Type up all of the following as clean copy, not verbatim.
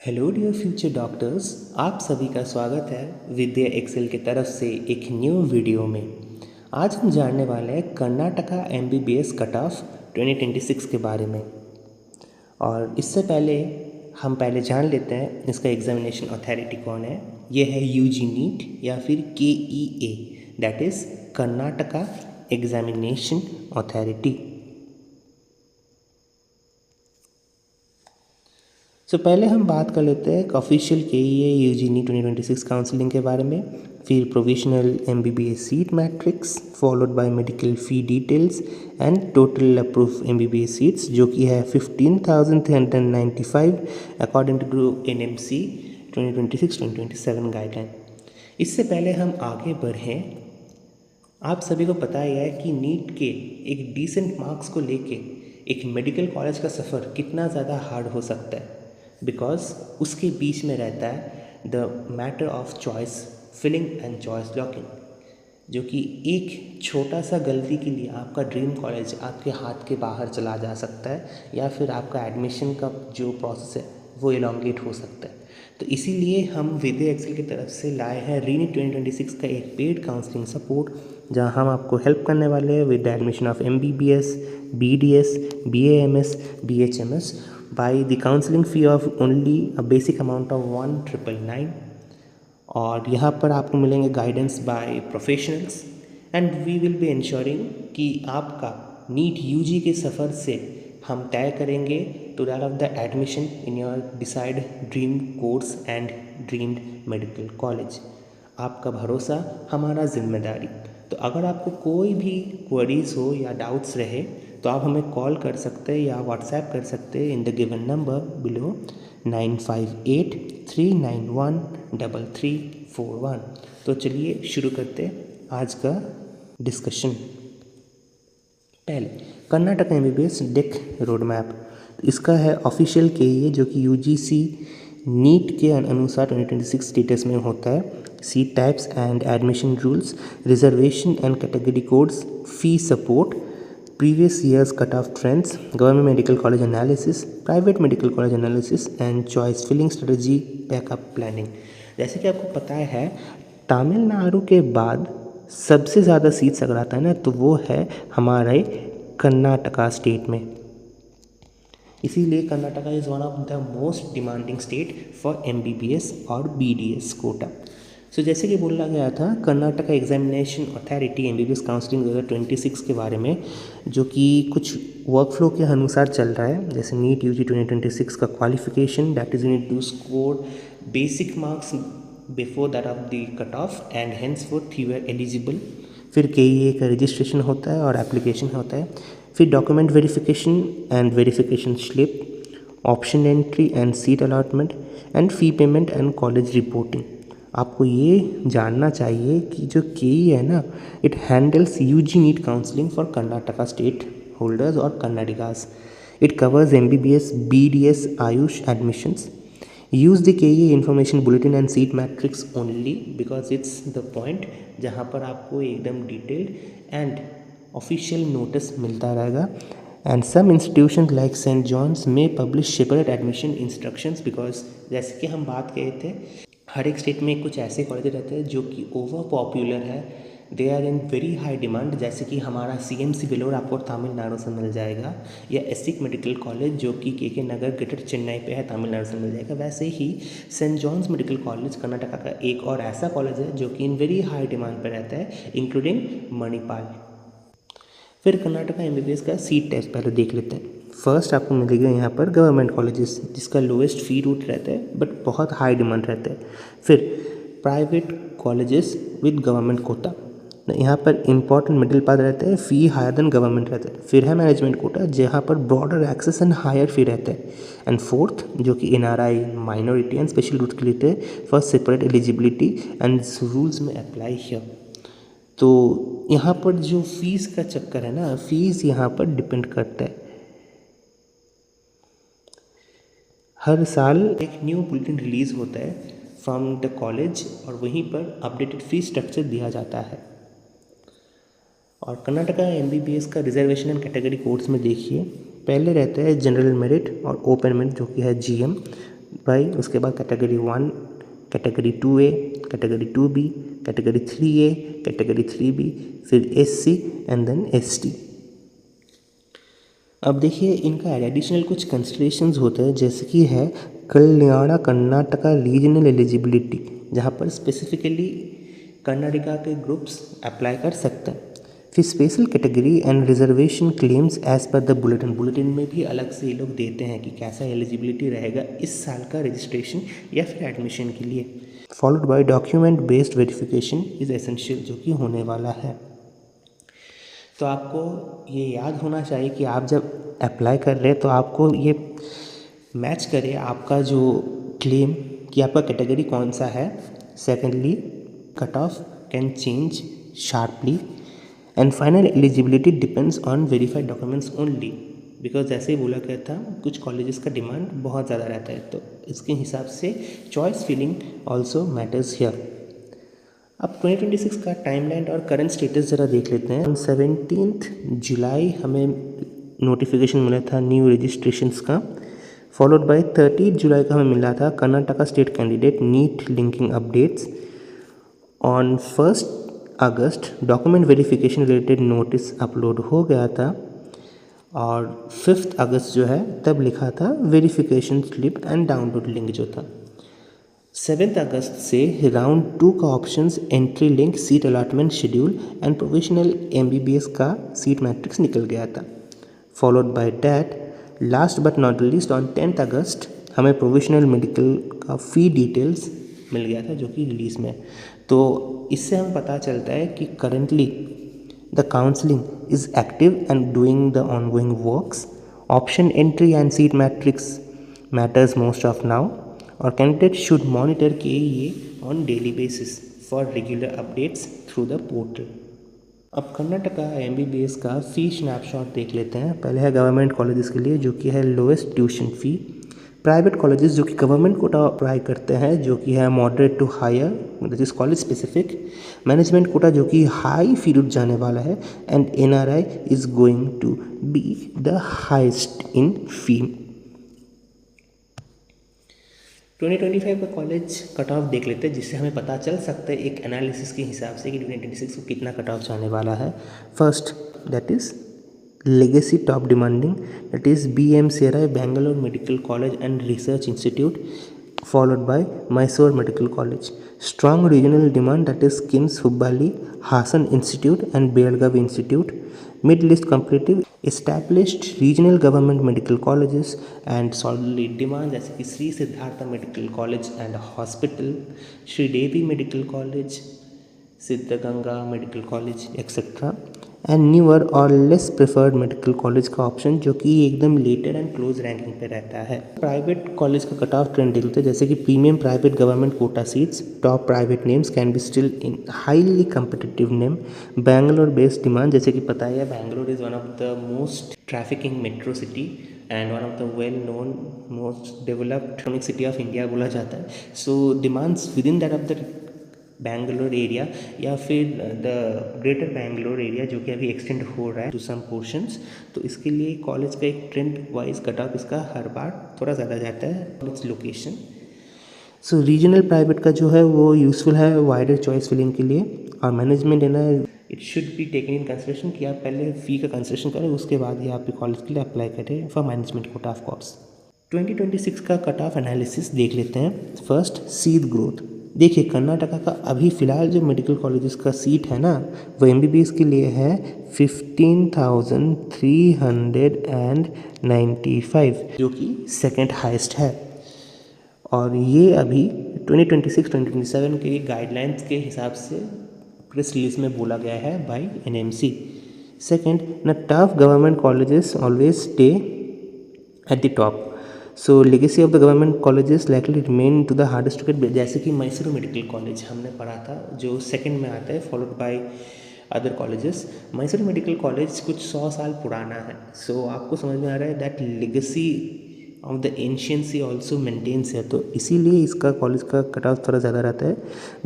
Hello dear future doctors, आप सभी का स्वागत है विद्या एक्सेल की तरफ से एक न्यू वीडियो में। आज हम जानने वाले हैं कर्नाटका एमबीबीएस कट ऑफ 2026 के बारे में। और इससे पहले हम जान लेते हैं इसका एग्जामिनेशन अथॉरिटी कौन है। ये है यूजी नीट या फिर KEA, that is Karnataka examination authority. पहले हम बात कर लेते हैं official KEA UG NEET 2026 counselling के बारे में, फिर provisional MBBS seat matrix followed by medical fee details and total approve MBBS seats जो कि है 15,395 अकॉर्डिंग टू NMC 2026-2027 गाइडलाइन। इससे पहले हम आगे बढ़ें, आप सभी को पता ही है कि नीट के एक डिसेंट मार्क्स को लेके एक मेडिकल कॉलेज का सफ़र कितना ज़्यादा हार्ड हो सकता है, बिकॉज उसके बीच में रहता है the matter of choice filling and choice locking, जो कि एक छोटा सा गलती के लिए आपका ड्रीम कॉलेज आपके हाथ के बाहर चला जा सकता है, या फिर आपका एडमिशन का जो प्रोसेस है वो इलोंगेट हो सकता है। तो इसीलिए हम विद्या एक्सेल की तरफ से लाए हैं रीनीट 2026 का एक पेड काउंसलिंग सपोर्ट, जहां हम आपको हेल्प करने वाले हैं with admission of MBBS, BDS, BAMS, BHMS by the counseling fee of only a basic amount of 1,999। और यहाँ पर आपको मिलेंगे guidance by professionals and we will be ensuring कि आपका नीट यूजी के सफ़र से हम तय करेंगे to that of the admission in your decide dream course and dreamed medical college. आपका भरोसा हमारा जिम्मेदारी। तो अगर आपको कोई भी क्वेरीज हो या डाउट्स रहे तो आप हमें कॉल कर सकते हैं या व्हाट्सएप कर सकते हैं in the given number below 9583913341। तो चलिए शुरू करते हैं आज का डिस्कशन। पहले Karnataka MBBS deck road map, इसका है ऑफिशियल KEA जो कि UGC नीट के अनुसार 2026 स्टेटस में होता है। Seat types and admission rules, reservation and category codes, fee support, previous years cutoff trends, government medical college analysis, private medical college analysis and choice filling strategy, backup planning। जैसे कि आपको पता है तमिलनाडु के बाद सबसे ज़्यादा सीट्स अगर आता है ना तो वो है हमारे कर्नाटका स्टेट में। इसीलिए Karnataka is one of the most demanding state for MBBS और BDS कोटा। जैसे कि बोला गया था Karnataka examination authority MBBS counselling 2026 के बारे में, जो कि कुछ वर्कफ्लो के अनुसार चल रहा है। जैसे नीट यूजी 2026 का qualification, that is you need to score basic marks before that of the cut off and hence forth you are eligible. फिर KEA का रजिस्ट्रेशन होता है और एप्लीकेशन होता है। फिर document verification and verification slip, option entry and seat allotment and fee payment and college reporting. आपको ये जानना चाहिए कि जो KEA है ना, it handles UG NEET counselling for Karnataka state holders और कर्नाटकास। It covers MBBS, BDS, AYUSH admissions. Use the KEA information bulletin and seat matrix only because it's the point जहाँ पर आपको एकदम डिटेल्ड एंड ऑफिशियल नोटिस मिलता रहेगा। And some institution like Saint John's में publish separate admission instructions, because जैसे कि हम बात किए थे हर एक स्टेट में कुछ ऐसे कॉलेज रहते हैं जो कि ओवर पॉपुलर है, they are in very high demand. जैसे कि हमारा CMC वेलोर आपको तमिलनाडु से मिल जाएगा, या एसिक मेडिकल कॉलेज जो कि KK नगर ग्रेटर चेन्नई पे है, तमिलनाडु से मिल जाएगा। वैसे ही Saint John's medical college Karnataka का एक और ऐसा कॉलेज है जो कि इन वेरी हाई डिमांड पर रहता है, इंक्लूडिंग मणिपाल। फिर कर्नाटका MBBS का सीट टेस्ट पहले देख लेते हैं। फर्स्ट आपको मिलेगा यहाँ पर गवर्नमेंट कॉलेजेस जिसका लोएस्ट फ़ी रूट रहता है बट बहुत हाई डिमांड रहता है। फिर private colleges with government quota, यहाँ पर इंपॉर्टेंट मिडिल पाथ रहता है, फ़ी हायर देन गवर्नमेंट रहता है। फिर है मैनेजमेंट कोटा जहाँ पर broader access and higher fee रहता है। एंड फोर्थ जो कि NRI minority and special route के लिए for separate eligibility and rules में अप्लाई हियर। तो यहाँ पर जो फीस का चक्कर है ना, फीस यहाँ पर डिपेंड करता है। हर साल एक न्यू बुलेटिन रिलीज़ होता है फ्रॉम द कॉलेज और वहीं पर अपडेटेड फी स्ट्रक्चर दिया जाता है। और कर्नाटका MBBS का रिजर्वेशन एंड कैटेगरी कोड्स में देखिए, पहले रहता है जनरल मेरिट और ओपन मेरिट जो कि है GM, भाई उसके बाद category 1, category 2A, category 2B, category 3A, category 3B, फिर SC एंड देन ST। अब देखिए इनका एडिशनल कुछ कंसिडरेशंस होते हैं, जैसे कि है कल्याण कर्नाटका रीजनल एलिजिबिलिटी, जहाँ पर स्पेसिफिकली कर्नाटका के ग्रुप्स अप्लाई कर सकते हैं। फिर special category and reservation claims as per the bulletin में भी अलग से ये लोग देते हैं कि कैसा एलिजिबिलिटी रहेगा इस साल का रजिस्ट्रेशन या फिर एडमिशन के लिए। Followed by document based verification is essential, जो कि होने वाला है। तो आपको ये याद होना चाहिए कि आप जब अप्लाई कर रहे हैं तो आपको ये मैच करे आपका जो क्लेम कि आपका कैटेगरी कौन सा है। Secondly, cut off can change sharply and final eligibility depends on verified documents only, because जैसे ही बोला गया था कुछ कॉलेजेस का डिमांड बहुत ज़्यादा रहता है, तो इसके हिसाब से choice filling also matters here. अब 2026 का टाइमलाइन और करंट स्टेटस ज़रा देख लेते हैं। 17 जुलाई हमें नोटिफिकेशन मिला था न्यू रजिस्ट्रेशंस का, फॉलोड बाय 30 जुलाई का हमें मिला था Karnataka state candidate NEET linking updates. On 1 अगस्त document verification related notice upload हो गया था, और 5 अगस्त जो है तब लिखा था verification slip and download link जो था। 7 अगस्त से राउंड 2 का options entry link, seat allotment schedule and provisional MBBS का सीट मैट्रिक्स निकल गया था। Followed by that last but not least on 10 अगस्त हमें प्रोविजनल मेडिकल का फ़ी डिटेल्स मिल गया था, जो कि रिलीज़ में। तो इससे हमें पता चलता है कि currently the counselling is active and doing the ongoing works. Option entry and seat matrix matters most of now, और candidate should monitor KEA on daily basis for regular updates through the portal. अब Karnataka MBBS का फ़ी snapshot देख लेते हैं। पहले है government colleges के लिए, जो कि है lowest tuition fee. Private colleges जो कि गवर्नमेंट कोटा अप्लाई करते हैं, जो कि है moderate to higher, that is college specific. Management quota जो कि हाई फी रूट जाने वाला है, and NRI is going to be the highest in fee. 2025 का कॉलेज कट ऑफ देख लेते हैं, जिससे हमें पता चल सकता है एक एनालिसिस के हिसाब से कि 2026 को कितना कट ऑफ जाने वाला है। First that is legacy top demanding, that is BMCRI Bangalore Medical College and Research Institute, followed by Mysore Medical College. Strong regional demand, that is KIMS Hubballi, Hassan Institute and Belgavi Institute. Mid-list competitive established regional government medical colleges and solid demand, जैसे कि Shri Siddhartha medical college and hospital, Shri Devi medical college, Siddaganga medical college etcetera, and newer और less preferred medical college का option, जो कि एकदम letter and close ranking पे रहता है। प्राइवेट कॉलेज का कट ऑफ ट्रेंड देखते हैं, जैसे कि premium private government quota seats, top private names can be still in highly competitive name. Bangalore based demand, जैसे कि पता है Bangalore is one of the most trafficking metro city and one of the well known most developed economic city of India बोला जाता है। So demands with in that of the Bangalore area या फिर the greater Bangalore area, जो कि अभी extend हो रहा है टू सम पोर्शंस, तो इसके लिए कॉलेज का एक ट्रेंड वाइज कट ऑफ इसका हर बार थोड़ा ज़्यादा जाता है इट्स लोकेशन। सो रीजनल प्राइवेट का जो है वो यूज़फुल है वाइडर चॉइस फिलिंग के लिए, और मैनेजमेंट है ना it should be taken in consideration कि आप पहले फ़ी का कंसिडरेशन करें, उसके बाद ही आप कॉलेज के लिए अप्लाई करें for management quota of course. 2026 का कट ऑफ एनालिसिस देख लेते हैं। फर्स्ट सीट ग्रोथ, देखिए कर्नाटका का अभी फ़िलहाल जो मेडिकल कॉलेजेस का सीट है ना वो MBBS के लिए है 15,395, जो कि सेकेंड हाइस्ट है, और ये अभी 2026-2027 के गाइडलाइंस के हिसाब से प्रेस रिलीज में बोला गया है बाय NMC। सेकेंड, न tough government colleges always stay at the top, so legacy of the government colleges likely remain to the hardest to get, जैसे कि मैसूर मेडिकल कॉलेज हमने पढ़ा था जो सेकंड में आता है, followed by other colleges. Mysore medical college कुछ 100 साल पुराना है, सो आपको समझ में आ रहा है that legacy of the ancienty also maintains है, तो इसीलिए इसका कॉलेज का कट ऑफ थोड़ा ज़्यादा रहता है।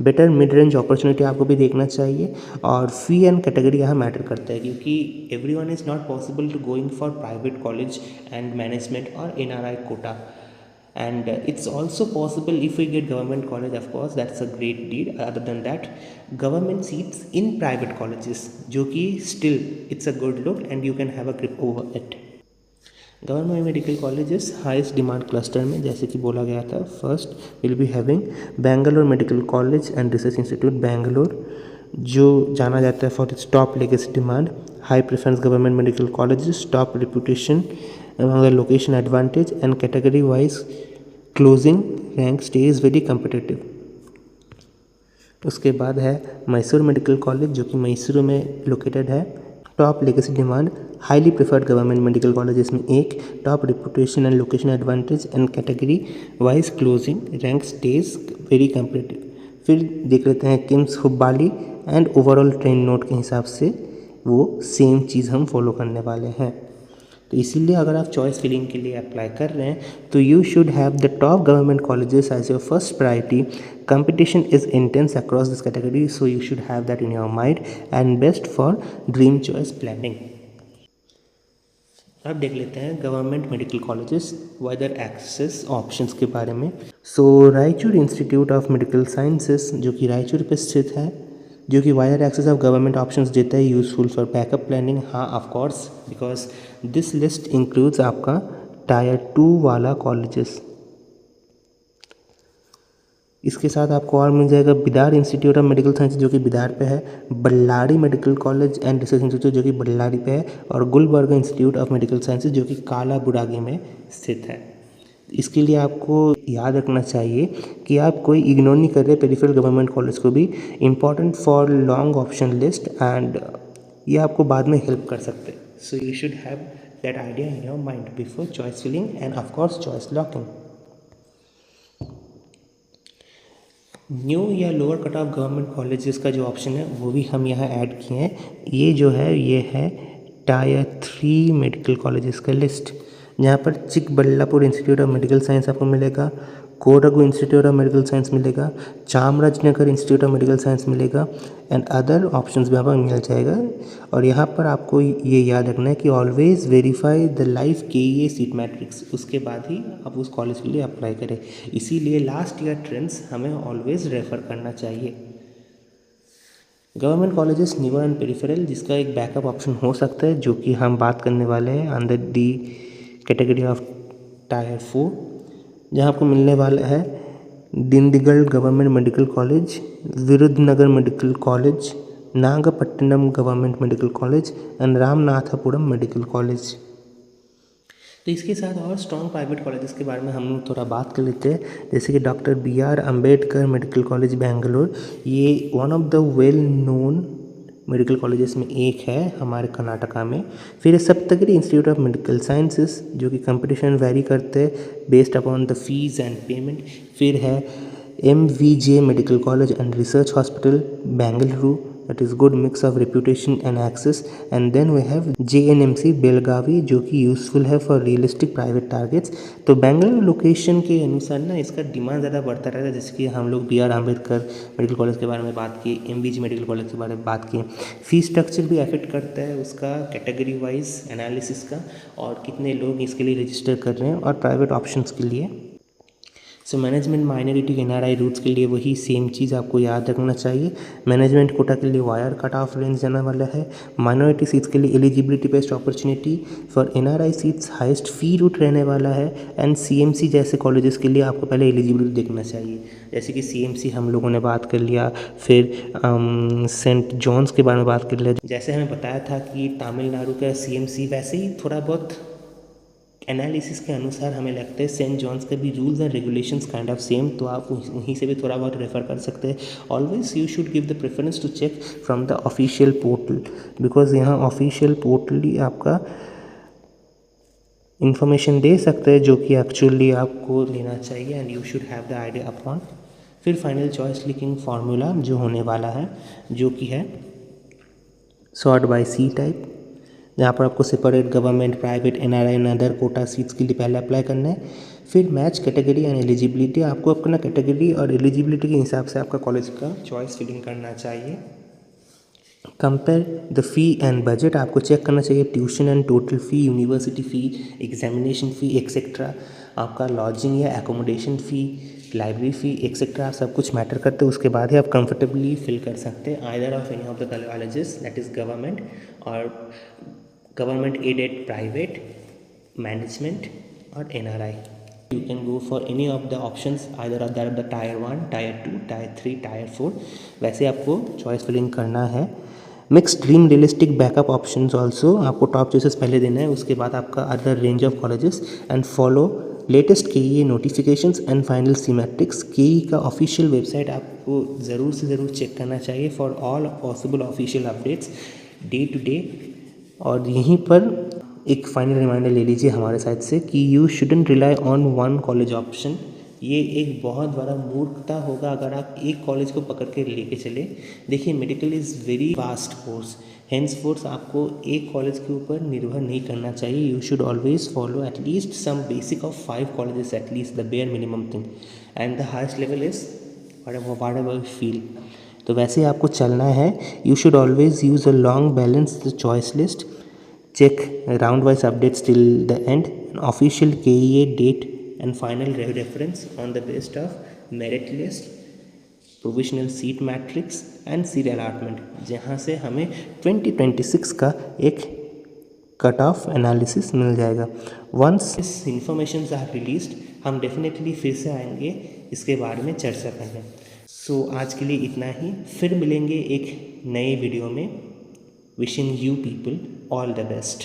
बेटर मिड रेंज अपॉर्चुनिटी आपको भी देखना चाहिए, और फी एंड कैटेगरी यहाँ मैटर करता है, क्योंकि everyone is not possible to going for private college and management और NRI quota, and it's also possible if we get government college, of course that's a great deed. Other than that, government seats in private colleges, जो कि still it's a good look and you can have a grip over it. Government medical colleges highest demand cluster में जैसे कि बोला गया था, first will be having Bangalore medical college and research institute Bangalore, जो जाना जाता है for its top legacy demand, high preference government medical colleges, top reputation among location advantage and category wise closing rank stay is very competitive. उसके बाद है Mysore medical college, जो कि मैसूर में लोकेटेड है, top legacy demand, highly preferred government medical colleges में एक, top reputation and location advantage and category wise closing rank stage very competitive. फिर देख लेते हैं KIMS Hubballi and overall trend note के हिसाब से वो सेम चीज़ हम फॉलो करने वाले हैं. तो इसीलिए अगर आप चॉइस फिलिंग के लिए अप्लाई कर रहे हैं तो you should have the top government colleges as your first priority. Competition is intense across this category, so you should have that in your mind and best for dream choice planning. अब देख लेते हैं government medical colleges wider access options के बारे में. So Raichur institute of medical sciences, जो कि रायचूर पे स्थित है, जो कि wider access of government options देता है, यूजफुल फॉर बैकअप प्लानिंग. हाँ of course, because this list includes आपका टायर 2 वाला कॉलेजेस. इसके साथ आपको और मिल जाएगा Bidar institute of medical science, जो कि बिदार पे है, Ballari medical college and research institute, जो कि बल्लारी पे है, और Gulbarga institute of medical sciences, जो कि कालाबुरागी में स्थित है. इसके लिए आपको याद रखना चाहिए कि आप कोई इग्नोर नहीं कर रहे पेरिफेरल गवर्नमेंट कॉलेज को भी, important for long option list, and ये आपको बाद में हेल्प कर सकते हैं. So you should have that idea in your mind before choice filling and of course choice locking. New या lower cut off government colleges का जो ऑप्शन है वो भी हम यहाँ ऐड किए हैं. ये जो है ये है टायर 3 मेडिकल कॉलेजेस का लिस्ट, जहाँ पर Chikkaballapur institute of medical science आपको मिलेगा, Kodagu institute of medical science मिलेगा, Chamarajanagar institute of medical science मिलेगा, एंड अदर ऑप्शंस भी यहाँ पर मिल जाएगा. और यहाँ पर आपको ये याद रखना है कि always verify the life KEA seat matrix, उसके बाद ही आप उस कॉलेज के लिए अप्लाई करें. इसीलिए लास्ट ईयर ट्रेंड्स हमें ऑलवेज रेफर करना चाहिए. Government colleges newer and peripheral, जिसका एक बैकअप ऑप्शन हो सकता है, जो कि हम बात करने वाले हैं under the category of tier 4, जहाँ आपको मिलने वाला है Dindigul government medical college, Virudhunagar medical college, Nagapattinam government medical college and Ramanathapuram medical college. तो इसके साथ और स्ट्रॉन्ग प्राइवेट कॉलेजेस के बारे में हम लोग थोड़ा बात कर लेते हैं, जैसे कि doctor BR Ambedkar medical college Bangalore. ये one of the well known medical colleges में एक है हमारे कर्नाटका में. फिर Saptagiri institute of medical sciences, जो कि कंपटीशन वेरी करते हैं based upon the fees and payment. फिर है MVJ medical college and research hospital Bengaluru, that is good mix of reputation and access. And then we have JNMC Belagavi, जो कि useful है for realistic private targets. तो Bengaluru location के अनुसार ना इसका डिमांड ज़्यादा बढ़ता रहता है, जैसे कि हम लोग BR अम्बेडकर मेडिकल कॉलेज के बारे में बात की, MVJ मेडिकल कॉलेज के बारे में बात की. फी स्ट्रक्चर भी अफेक्ट करता है उसका कैटेगरी वाइज एनालिसिस का, और कितने लोग इसके लिए रजिस्टर कर रहे हैं, और प्राइवेट ऑप्शंस के लिए. So management minority NRI routes के लिए वही सेम चीज़ आपको याद रखना चाहिए. मैनेजमेंट कोटा के लिए वायर कट ऑफ रेंज जाना वाला है. माइनॉरिटी सीट्स के लिए eligibility based opportunity, for NRI seats highest fee route रहने वाला है. एंड CMC जैसे कॉलेजेस के लिए आपको पहले एलिजिबिलिटी देखना चाहिए, जैसे कि CMC हम लोगों ने बात कर लिया. फिर सेंट जॉन्स के बारे में बात कर लिया. जैसे हमें बताया था कि तमिलनाडु का CMC, वैसे ही थोड़ा बहुत एनालिसिस के अनुसार हमें लगता है सेंट जॉन्स का भी rules and regulations kind of same, तो आप वहीं से भी थोड़ा बहुत रेफर कर सकते हैं. Always you should give the preference to check from the official portal, because यहाँ ऑफिशियल पोर्टल ही आपका इंफॉर्मेशन दे सकता है जो कि एक्चुअली आपको लेना चाहिए, and you should have the idea upon. फिर फाइनल चॉइस लिकिंग फार्मूला जो होने वाला है, जो कि है सॉर्ट बाय C टाइप, जहाँ पर आपको separate government, private, NRI and other Kota seats के लिए पहले अप्लाई करना है. फिर मैच कैटेगरी एंड एलिजिबिलिटी, आपको अपना कैटेगरी और एलिजिबिलिटी के हिसाब से आपका कॉलेज का चॉइस फिलिंग करना चाहिए. Compare the fee and budget, आपको चेक करना चाहिए tuition and total fee, university fee, examination fee etcetera. आपका लॉजिंग या एकोमोडेशन फ़ी, लाइब्रेरी फ़ी एक्सेट्रा सब कुछ मैटर करते हैं। उसके बाद ही आप कंफर्टेबली फिल कर सकते हैं either of any of the colleges, that is government और गवर्नमेंट एडेड, प्राइवेट, मैनेजमेंट और NRI. You can go for any of the options either of the tier 1, tier 2, tier 3, tier 4. वैसे आपको choice filling करना है। Mix dream realistic backup options also, आपको top choices पहले देना है, उसके बाद आपका other range of colleges and follow latest KEA notifications and final seat matrix. KEE का ऑफिशियल वेबसाइट आपको ज़रूर से ज़रूर चेक करना चाहिए for all possible official updates day to day. और यहीं पर एक फाइनल रिमाइंडर ले लीजिए हमारे साइड से कि you shouldn't rely on one college option. ये एक बहुत बड़ा मूर्खता होगा अगर आप एक कॉलेज को पकड़ के लेके चले। देखिए medical is very vast course, hence forth आपको एक कॉलेज के ऊपर निर्भर नहीं करना चाहिए। You should always follow at least some basic of 5 colleges, at least the bare minimum thing, and the highest level is whatever you feel. तो वैसे आपको चलना है। You should always use a long balance choice list, check round wise updates till the end, official KEA date and final reference on the base of merit list, provisional seat matrix and seat allotment, जहाँ से हमें 2026 का एक cut off analysis मिल जाएगा। Once इस information are released हम definitely फिर से आएंगे इसके बारे में चर्चा करने। सो आज के लिए इतना ही, फिर मिलेंगे एक नए वीडियो में। Wishing you people all the best.